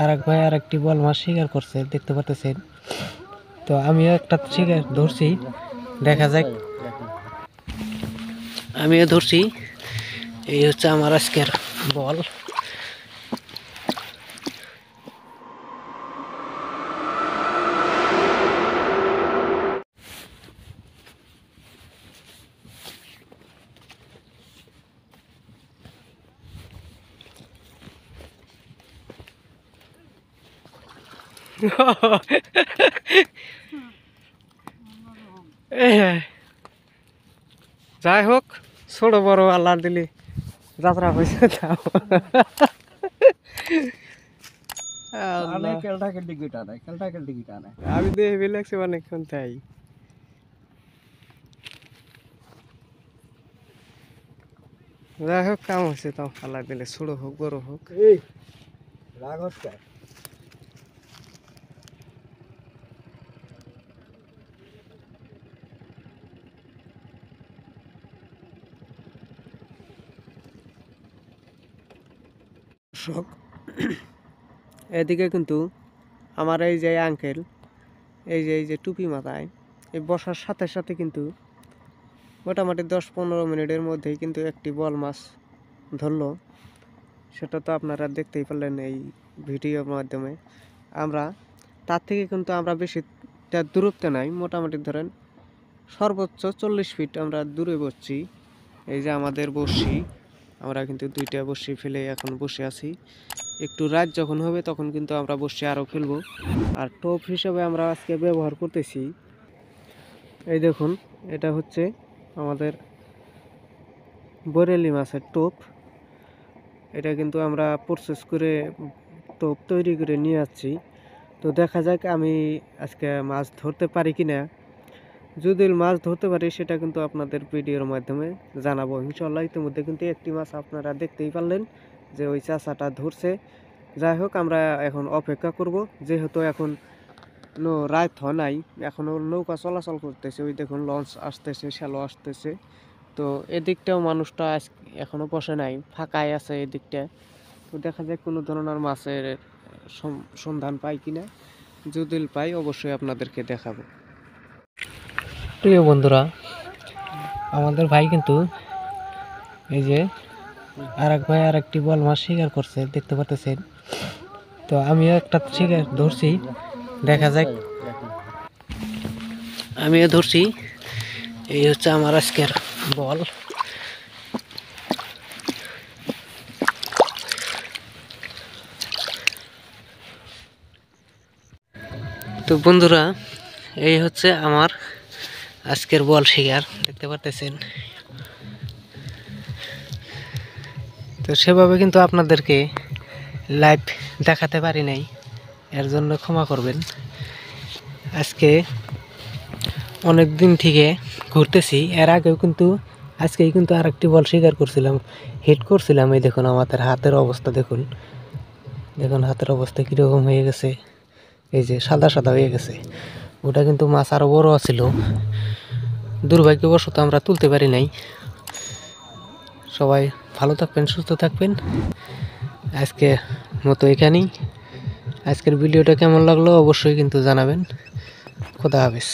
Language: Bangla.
আর এক ভাই আর একটি বল মাছ শিকার করছে, দেখতে পাচ্ছেন। তো আমিও একটা শিকার ধরছি, দেখা যাক। আমিও ধরছি, এই হচ্ছে আমার আজকের বল। যাই হোক, ছোট বড় আল্লাহ দিলে যাত্রা হয়েছে। আমি দেখে লাগছে অনেকক্ষণ তাই। যাই হোক, কাম হয়েছে তাও আল্লাহ দিলে, ছোট হোক বড় হোক। এদিকে কিন্তু আমার এই যে আঙ্কেল, এই যে টুপি মাথায়, এই বসার সাথে সাথে কিন্তু মোটামুটি 10-15 মিনিটের মধ্যেই কিন্তু একটি বল মাছ ধরলো। সেটা তো আপনারা দেখতেই পারলেন এই ভিডিওর মাধ্যমে। আমরা তার থেকে কিন্তু আমরা বেশিটা দূরত্বে নাই, মোটামুটি ধরেন সর্বোচ্চ 40 ফিট আমরা দূরে বসছি। এই যে আমাদের বসি, আমরা কিন্তু 2টা বসি ফেলে এখন বসে আছি। একটু রাত যখন হবে তখন কিন্তু আমরা বসে আরও ফেলবো। আর টোপ হিসাবে আমরা আজকে ব্যবহার করতেছি, এই দেখুন, এটা হচ্ছে আমাদের বরেলি মাছের টোপ। এটা কিন্তু আমরা প্রসেস করে টোপ তৈরি করে নিয়ে আসছি। তো দেখা যাক আমি আজকে মাছ ধরতে পারি কিনা। যদি মাছ ধরতে পারি সেটা কিন্তু আপনাদের ভিডিওর মাধ্যমে জানাবো ইনশাল্লাহ। ইতিমধ্যে কিন্তু একটি মাছ আপনারা দেখতেই পারলেন যে ওই চাচাটা ধরছে। যাই হোক, আমরা এখন অপেক্ষা করব, যেহেতু এখন রাত হয় নাই, এখনও নৌকা চলাচল করতেছে। ওই দেখুন লঞ্চ আসতেছে, শ্যালো আসতেছে। তো এদিকটাও মানুষটা এখনো বসে নাই, ফাঁকাই আছে এদিকটা। তো দেখা যায় কোনো ধরনের মাছের সন্ধান পাই কিনা। যদি পাই অবশ্যই আপনাদেরকে দেখাবো। প্রিয় বন্ধুরা, আমাদের ভাই কিন্তু এই যে আর এক ভাই আর একটি বল মাছ শিকার করছে, দেখতে পাচ্ছেন। তো আমিও একটা শিকার ধরছি, দেখা যাক। আমিও ধরছি, এই হচ্ছে আমার আজকের বল। তো বন্ধুরা, এই হচ্ছে আমার আজকের বল শিকার, দেখতে পাচ্ছেন। তো সেভাবে কিন্তু আপনাদেরকে লাইভ দেখাতে পারি নাই, এর জন্য ক্ষমা করবেন। আজকে অনেক দিন থেকে ঘুরতেছি, এর আগেও কিন্তু আজকেই কিন্তু আরেকটি বল শিকার করছিলাম, হিট করছিলাম। এই দেখুন আমাদের হাতের অবস্থা, দেখুন দেখুন হাতের অবস্থা কীরকম হয়ে গেছে, এই যে সাদা সাদা হয়ে গেছে। ওটা কিন্তু মাছ আরও বড় ছিল, দুর্ভাগ্যবশত আমরা তুলতে পারি নাই। সবাই ভালো থাকবেন, সুস্থ থাকবেন। আজকে মতো এখানেই। আজকের ভিডিওটা কেমন লাগলো অবশ্যই কিন্তু জানাবেন। খোদা হাফেজ।